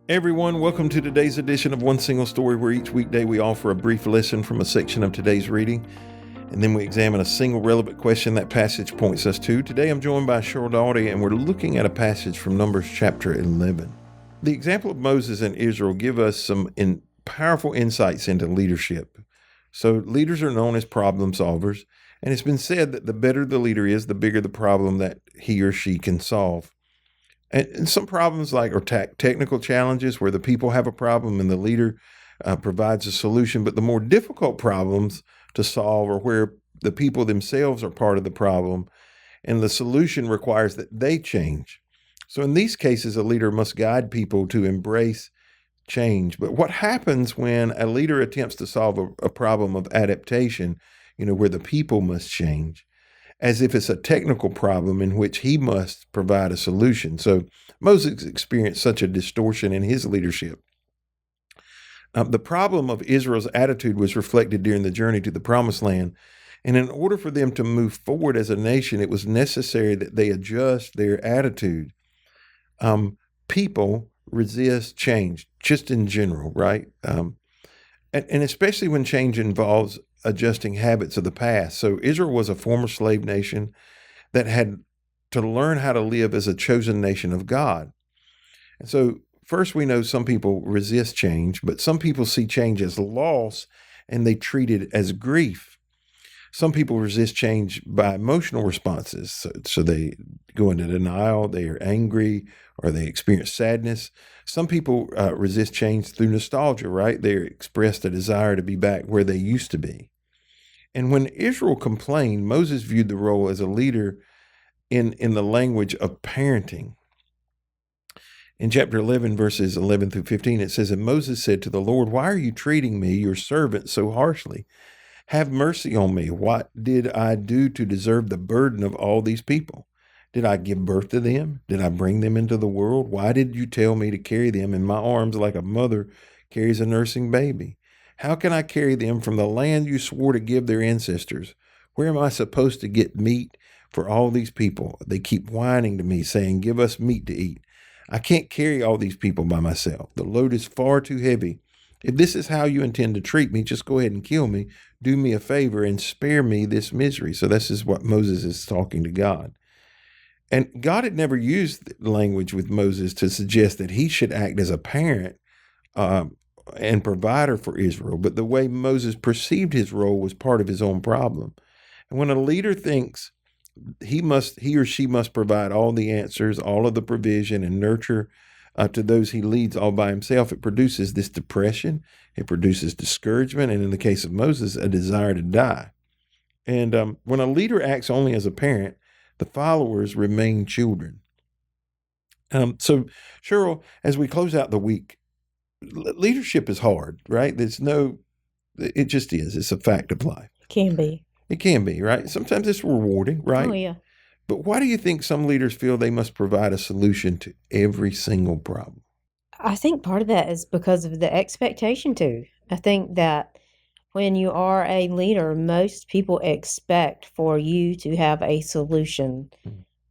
Everyone, welcome to today's edition of One Single Story, where each weekday we offer a brief lesson from a section of today's reading, and then we examine a single relevant question that passage points us to. Today I'm joined by Sheryl Daughety, and we're looking at a passage from Numbers chapter 11. The example of Moses and Israel give us some powerful insights into leadership. So leaders are known as problem solvers, and it's been said that the better the leader is, the bigger the problem that he or she can solve. And some problems are technical challenges where the people have a problem and the leader provides a solution. But the more difficult problems to solve are where the people themselves are part of the problem and the solution requires that they change. So in these cases, a leader must guide people to embrace change. But what happens when a leader attempts to solve a problem of adaptation, where the people must change, as if it's a technical problem in which he must provide a solution? So Moses experienced such a distortion in his leadership. The problem of Israel's attitude was reflected during the journey to the Promised Land. And in order for them to move forward as a nation, it was necessary that they adjust their attitude. People resist change, just in general, right? And especially when change involves adjusting habits of the past. So Israel was a former slave nation that had to learn how to live as a chosen nation of God. And so first, we know some people resist change, but some people see change as loss and they treat it as grief. Some people resist change by emotional responses. So they go into denial, they are angry, or they experience sadness. Some people resist change through nostalgia, right? They express a desire to be back where they used to be. And when Israel complained, Moses viewed the role as a leader in the language of parenting. In chapter 11, verses 11 through 15, it says, "And Moses said to the Lord, 'Why are you treating me, your servant, so harshly? Have mercy on me. What did I do to deserve the burden of all these people? Did I give birth to them? Did I bring them into the world? Why did you tell me to carry them in my arms like a mother carries a nursing baby? How can I carry them from the land you swore to give their ancestors? Where am I supposed to get meat for all these people? They keep whining to me, saying, 'Give us meat to eat.' I can't carry all these people by myself. The load is far too heavy. If this is how you intend to treat me, just go ahead and kill me. Do me a favor and spare me this misery." So this is what Moses is talking to God. And God had never used language with Moses to suggest that he should act as a parent and provider for Israel. But the way Moses perceived his role was part of his own problem. And when a leader thinks he or she must provide all the answers, all of the provision and nurture to those he leads all by himself, it produces this depression, it produces discouragement, and in the case of Moses, a desire to die. And when a leader acts only as a parent, the followers remain children. So, Sheryl, as we close out the week, leadership is hard, right? It just is. It's a fact of life. Can be. It can be, right? Sometimes it's rewarding, right? Oh, yeah. But why do you think some leaders feel they must provide a solution to every single problem? I think part of that is because of the expectation too. I think that when you are a leader, most people expect for you to have a solution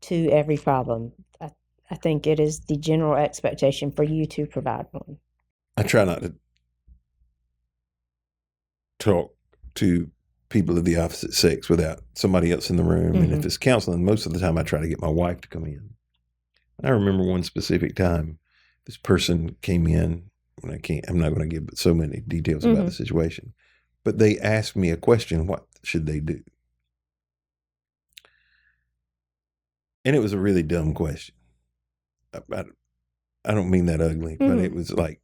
to every problem. I think it is the general expectation for you to provide one. I try not to talk to people of the opposite sex without somebody else in the room. And if it's counseling, most of the time I try to get my wife to come in. I remember one specific time this person came in, and I'm not going to give so many details about the situation, but they asked me a question: what should they do? And it was a really dumb question. I don't mean that ugly, but it was like,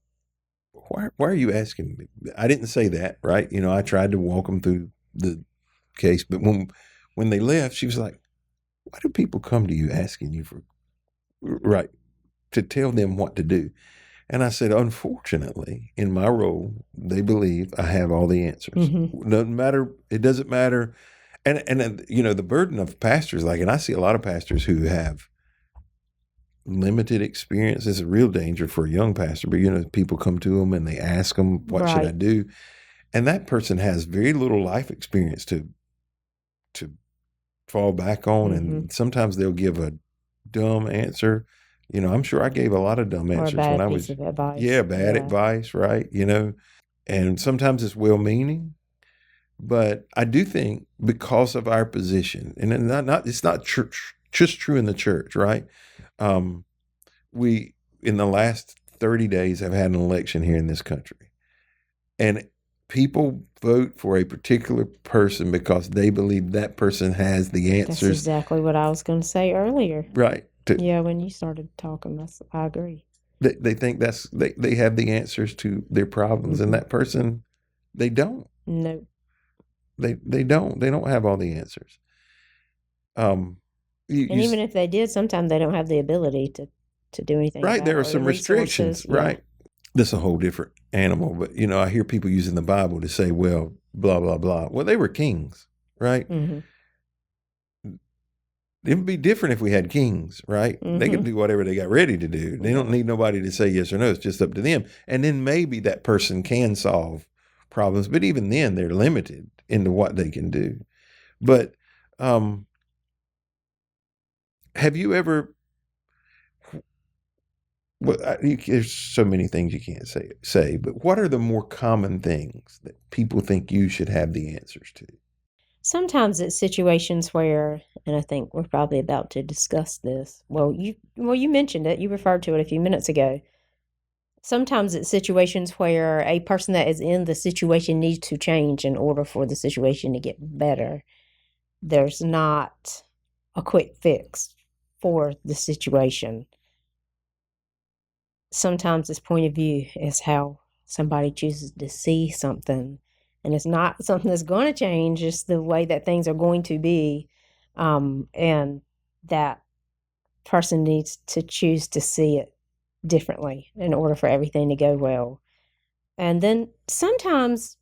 why are you asking me? I didn't say that, right? I tried to walk them through the case, but when they left, she was like, "Why do people come to you asking you to tell them what to do?" And I said, "Unfortunately, in my role, they believe I have all the answers. Doesn't matter. It doesn't matter." And the burden of pastors, and I see a lot of pastors who have limited experience. Is a real danger for a young pastor, but people come to them and they ask them, "What should I do?" And that person has very little life experience to fall back on, and sometimes they'll give a dumb answer I'm sure I gave a lot of dumb Or a answers when bad I piece was, of advice. yeah, bad Yeah. advice, right? And sometimes it's well-meaning, but I do think because of our position, and it's not just true in the church, right? Um, we in the last 30 days have had an election here in this country, and people vote for a particular person because they believe that person has the That's answers, exactly what I was going to say earlier. right? Yeah, when you started talking, I agree. They think they have the answers to their problems, and Mm-hmm. that person, they don't. Nope. They don't have all the answers. Um, you, And you even if they did, sometimes they don't have the ability to do anything right, about there it are or the some restrictions, resources. Yeah. right? This is a whole different animal, but I hear people using the Bible to say, well, blah blah blah. Well, they were kings, right? Mm-hmm. It would be different if we had kings, right? They Mm-hmm. can do whatever they got ready to do. They don't Yeah. need nobody to say yes or no. It's just up to them. And then maybe that person can solve problems, but even then, they're limited into what they can do. But um, have you ever? Well, there's so many things you can't say, but what are the more common things that people think you should have the answers to? Sometimes it's situations where, and I think we're probably about to discuss this. Well, you mentioned it. You referred to it a few minutes ago. Sometimes it's situations where a person that is in the situation needs to change in order for the situation to get better. There's not a quick fix for the situation. Sometimes this point of view is how somebody chooses to see something. And it's not something that's going to change, it's the way that things are going to be. And that person needs to choose to see it differently in order for everything to go well. And then sometimes,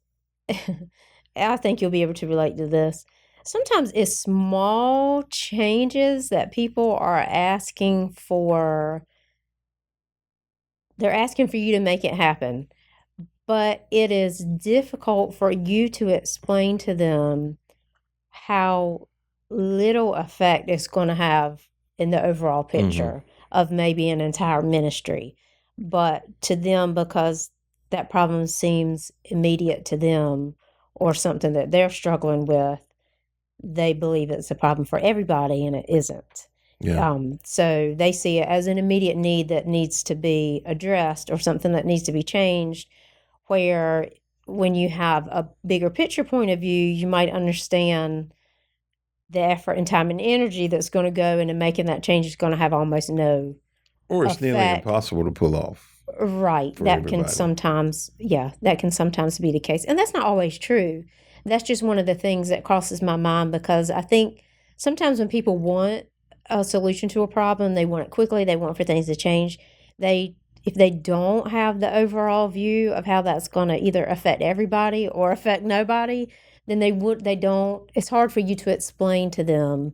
I think you'll be able to relate to this. Sometimes it's small changes that people are asking for. They're asking for you to make it happen, but it is difficult for you to explain to them how little effect it's going to have in the overall Mm-hmm. picture of maybe an entire ministry. But to them, because that problem seems immediate to them or something that they're struggling with, they believe it's a problem for everybody, and it isn't. Yeah. So they see it as an immediate need that needs to be addressed or something that needs to be changed. Where when you have a bigger picture point of view, you might understand the effort and time and energy that's going to go into making that change is going to have almost no Or it's nearly effect. impossible to pull off Right. for That can everybody. sometimes, yeah, that can sometimes be the case. And that's not always true. That's just one of the things that crosses my mind because I think sometimes when people want a solution to a problem, they want it quickly, they want for things to change. They, if they don't have the overall view of how that's going to either affect everybody or affect nobody, then they don't, it's hard for you to explain to them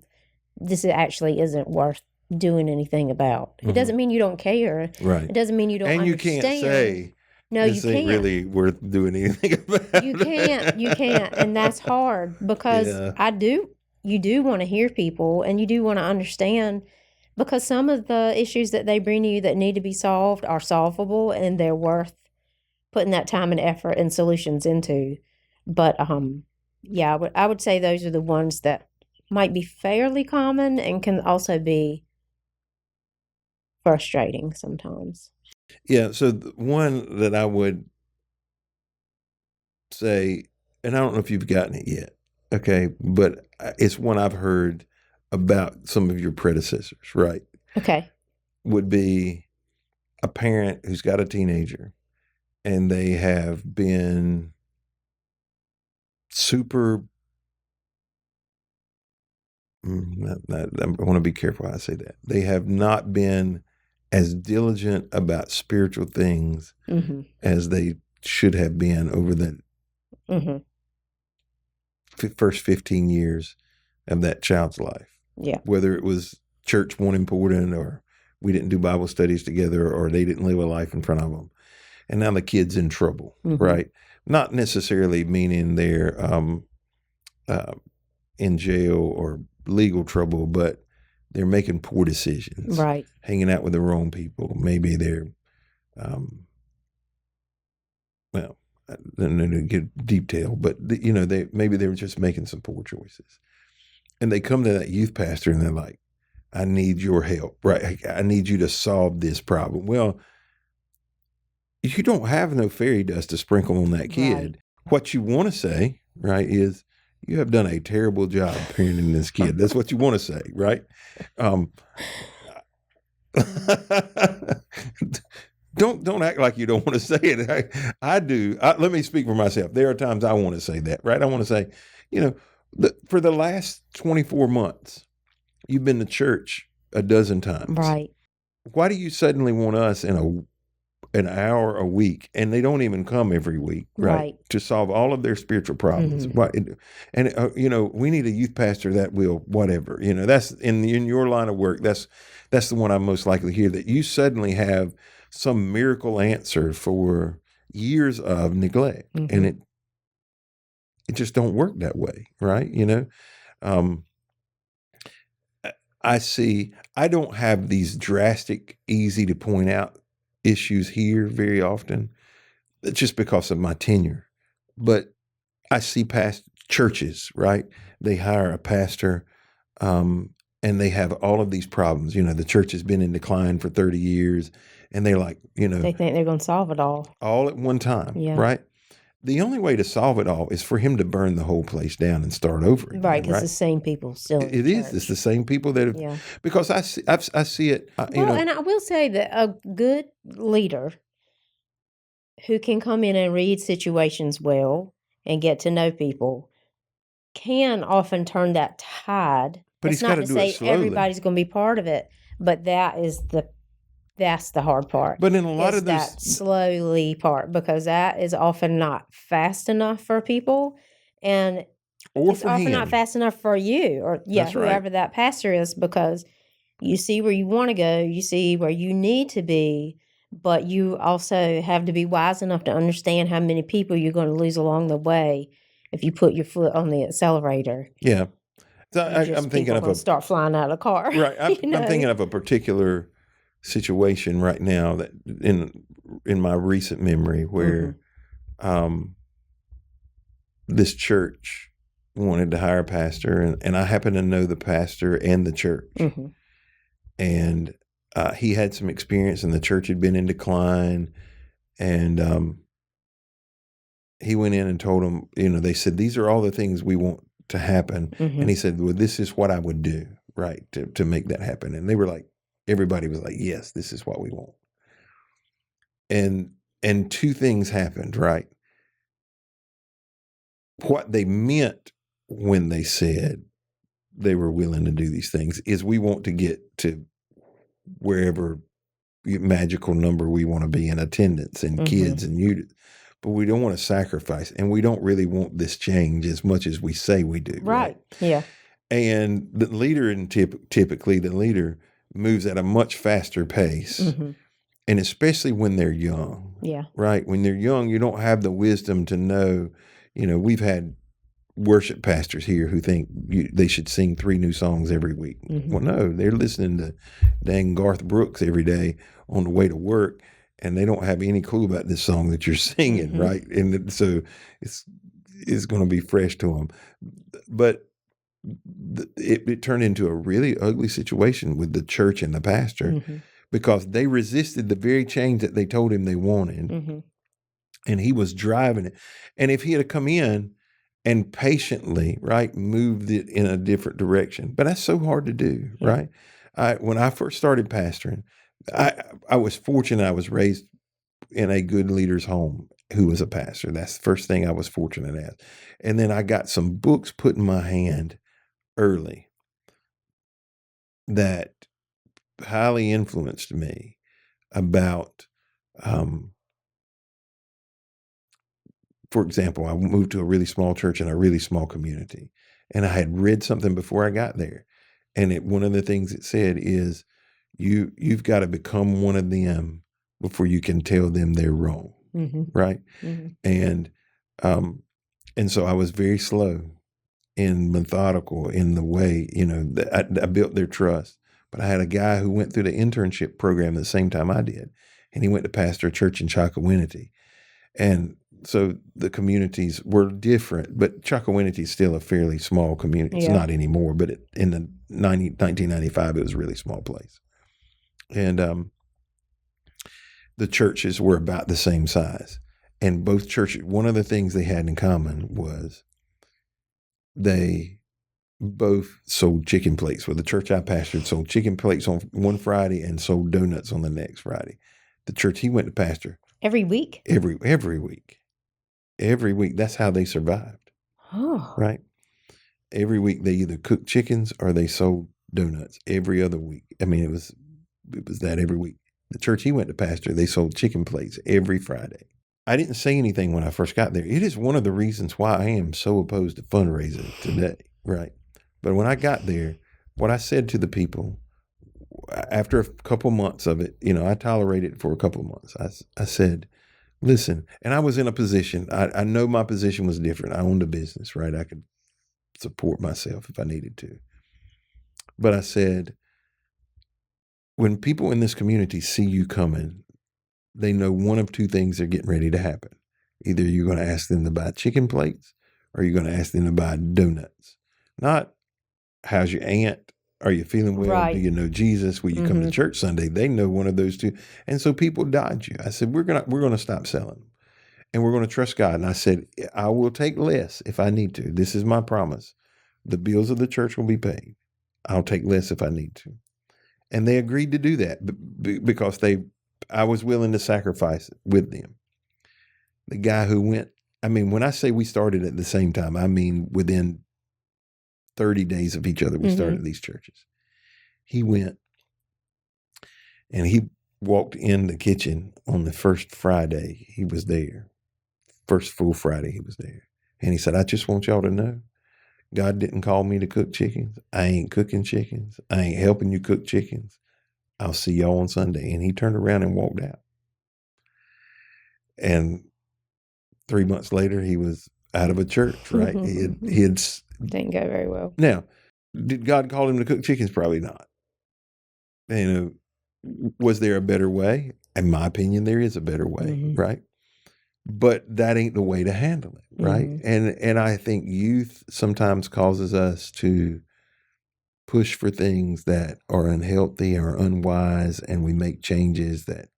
this actually isn't worth doing anything about. It Mm-hmm. doesn't mean you don't care. Right. It doesn't mean you don't And you can't understand. say No, you this ain't can't. really worth doing anything about. You can't. You can't. And that's hard because Yeah. you do want to hear people and you do want to understand because some of the issues that they bring to you that need to be solved are solvable and they're worth putting that time and effort and solutions into. But yeah, I would say those are the ones that might be fairly common and can also be frustrating sometimes. Yeah. So one that I would say, and I don't know if you've gotten it yet, okay, but it's one I've heard about some of your predecessors, right? Okay. Would be a parent who's got a teenager and they have been super. I want to be careful how I say that. They have not been as diligent about spiritual things Mm-hmm. as they should have been over the Mm-hmm. first 15 years of that child's life. Yeah. Whether it was church more important or we didn't do Bible studies together or they didn't live a life in front of them. And now the kid's in trouble, Mm-hmm. right? Not necessarily meaning they're uh, in jail or legal trouble, but they're making poor decisions, Right. hanging out with the wrong people. Maybe they're, well, I don't know to get detail, but maybe they were just making some poor choices, and they come to that youth pastor and they're like, "I need your help, right? I need you to solve this problem." Well, you don't have no fairy dust to sprinkle on that kid. Right. What you want to say, right, is you have done a terrible job parenting this kid. That's what you want to say, right? Um, don't act like you don't want to say it. I do. Let me speak for myself. There are times I want to say that, right? I want to say, for the last 24 months, you've been to church a dozen times. Right. Why do you suddenly want us in an hour a week, and they don't even come every week, right? To solve all of their spiritual problems. Mm-hmm. Why? And we need a youth pastor that will whatever. That's in your line of work. That's the one I'm most likely to hear, that you suddenly have some miracle answer for years of neglect, Mm-hmm. and it just don't work that way, right? I don't have these drastic, easy to point out issues here very often, just because of my tenure. But I see past churches, right? They hire a pastor, and they have all of these problems. The church has been in decline for 30 years, and they're like, they think they're going to solve it all at one time, Yeah. right? The only way to solve it all is for him to burn the whole place down and start over again. Right, because the same people still. It is. It's the same people that have. Yeah. Because I see it. And I will say that a good leader who can come in and read situations well and get to know people can often turn that tide. But It's he's not got to to do it say slowly. everybody's going to be part of it, but that's the hard part. But in a lot of those, that slowly part, because that is often not fast enough for people, and it's often not fast enough for you, or whoever that pastor is, because you see where you want to go, you see where you need to be, but you also have to be wise enough to understand how many people you're going to lose along the way if you put your foot on the accelerator. Yeah. So I'm thinking of start flying out of the car. Right. I'm thinking of a particular situation right now that in my recent memory where this church wanted to hire a pastor, and I happen to know the pastor and the church. Mm-hmm. And he had some experience, and the church had been in decline. And he went in and told them, they said, these are all the things we want to happen. Mm-hmm. And he said, well, this is what I would do, right, to make that happen. And they were like, everybody was like, yes, this is what we want. And two things happened, right? What they meant when they said they were willing to do these things is we want to get to wherever magical number we want to be in attendance and kids and youth, but we don't want to sacrifice, and we don't really want this change as much as we say we do. Right. Yeah. And the leader, typically the leader moves at a much faster pace. Mm-hmm. And especially when they're young. Yeah. Right. When they're young, you don't have the wisdom to know, we've had worship pastors here who think they should sing 3 new songs every week. Mm-hmm. Well, no, they're listening to dang Garth Brooks every day on the way to work, and they don't have any clue about this song that you're singing, right? And so it's going to be fresh to them. But it turned into a really ugly situation with the church and the pastor because they resisted the very change that they told him they wanted, and he was driving it. And if he had come in and patiently, right, moved it in a different direction. But that's so hard to do, right? When I first started pastoring, I was fortunate. I was raised in a good leader's home who was a pastor. That's the first thing I was fortunate at. And then I got some books put in my hand early that highly influenced me about, for example, I moved to a really small church in a really small community, and I had read something before I got there. And one of the things it said is you've got to become one of them before you can tell them they're wrong. Right. And so I was very slow and methodical in the way, I built their trust. But I had a guy who went through the internship program the same time I did, and he went to pastor a church in Chocowinity. And so the communities were different, but Chocowinity is still a fairly small community. It's Yeah. not anymore, but in the 1995, it was a really small place. And the churches were about the same size. And both churches, one of the things they had in common was they both sold chicken plates. Well, the church I pastored sold chicken plates on one Friday and sold donuts on the next Friday. The church he went to pastor Every week? every week. Every week. That's how they survived. Oh. Right? Every week they either cooked chickens or they sold donuts every other week. I mean, it was that every week. The church he went to pastor, they sold chicken plates every Friday. I didn't say anything when I first got there. It is one of the reasons why I am so opposed to fundraising today, right? But when I got there, what I said to the people, after a couple months of it, I tolerated it for a couple of months. I said, listen, and I was in a position, I know my position was different. I owned a business, right? I could support myself if I needed to. But I said, when people in this community see you coming, they know one of two things are getting ready to happen. Either you're going to ask them to buy chicken plates or you're going to ask them to buy donuts. Not, how's your aunt? Are you feeling well? Right. Do you know Jesus? Will you come to church Sunday? They know one of those two. And so people dodge you. I said, we're going to stop selling them. And we're going to trust God. And I said, I will take less if I need to. This is my promise. The bills of the church will be paid. I'll take less if I need to. And they agreed to do that because I was willing to sacrifice it with them. The guy who went, when I say we started at the same time, I mean within 30 days of each other, we started these churches. He went and he walked in the kitchen on the first Friday he was there. First full Friday he was there. And he said, I just want y'all to know, God didn't call me to cook chickens. I ain't cooking chickens. I ain't helping you cook chickens. I'll see y'all on Sunday. And he turned around and walked out. And 3 months later, he was out of a church, right? He had Didn't go very well. Now, did God call him to cook chickens? Probably not. Was there a better way? In my opinion, there is a better way, right? But that ain't the way to handle it, right? And I think youth sometimes causes us to push for things that are unhealthy or unwise, and we make changes that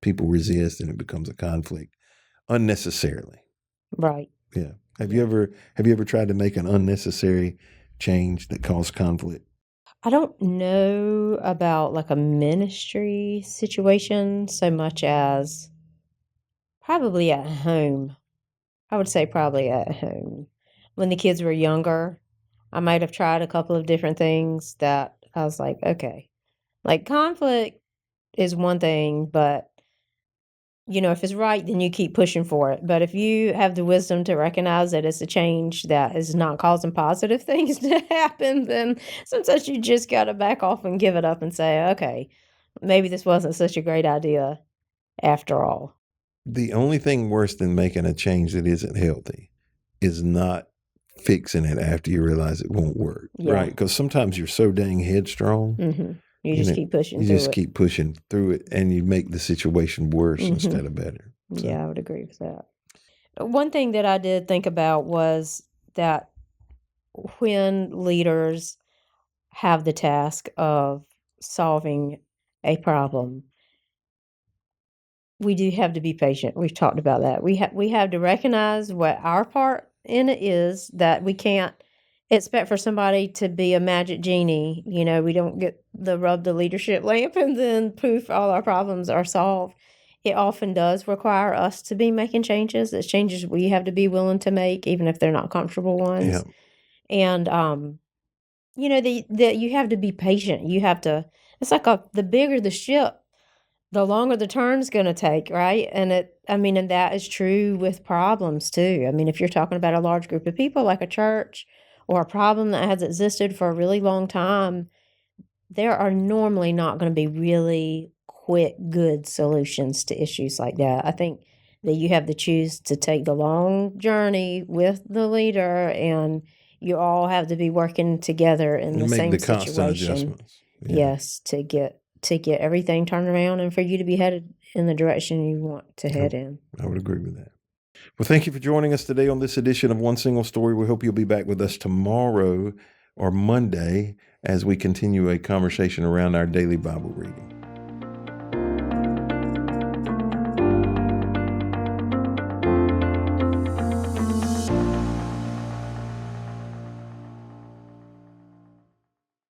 people resist, and it becomes a conflict unnecessarily. Right. Yeah. Have you ever tried to make an unnecessary change that caused conflict? I don't know about like a ministry situation so much as probably at home. I would say probably at home. When the kids were younger, I might have tried a couple of different things that I was like, okay, like conflict is one thing, but if it's right, then you keep pushing for it. But if you have the wisdom to recognize that it's a change that is not causing positive things to happen, then sometimes you just got to back off and give it up and say, okay, maybe this wasn't such a great idea after all. The only thing worse than making a change that isn't healthy is not fixing it after you realize it won't work, right? Because sometimes you're so dang headstrong. You just keep pushing through it. You just keep pushing through it, and you make the situation worse instead of better. So. Yeah, I would agree with that. One thing that I did think about was that when leaders have the task of solving a problem, we do have to be patient. We've talked about that. We have to recognize what our part in it is, that we can't expect for somebody to be a magic genie. We don't get rub the leadership lamp and then poof, all our problems are solved. It often does require us to be making changes. It's changes we have to be willing to make, even if they're not comfortable ones. Yeah. And that you have to be patient. You have to. It's like the bigger the ship, the longer the turn's going to take, right? And that is true with problems too. If you're talking about a large group of people like a church or a problem that has existed for a really long time, there are normally not going to be really quick, good solutions to issues like that. I think that you have to choose to take the long journey with the leader, and you all have to be working together in the same situation. Make the constant adjustments. Yeah. yes, to get everything turned around and for you to be headed in the direction you want to head in. I would agree with that. Well, thank you for joining us today on this edition of One Single Story. We hope you'll be back with us tomorrow or Monday as we continue a conversation around our daily Bible reading.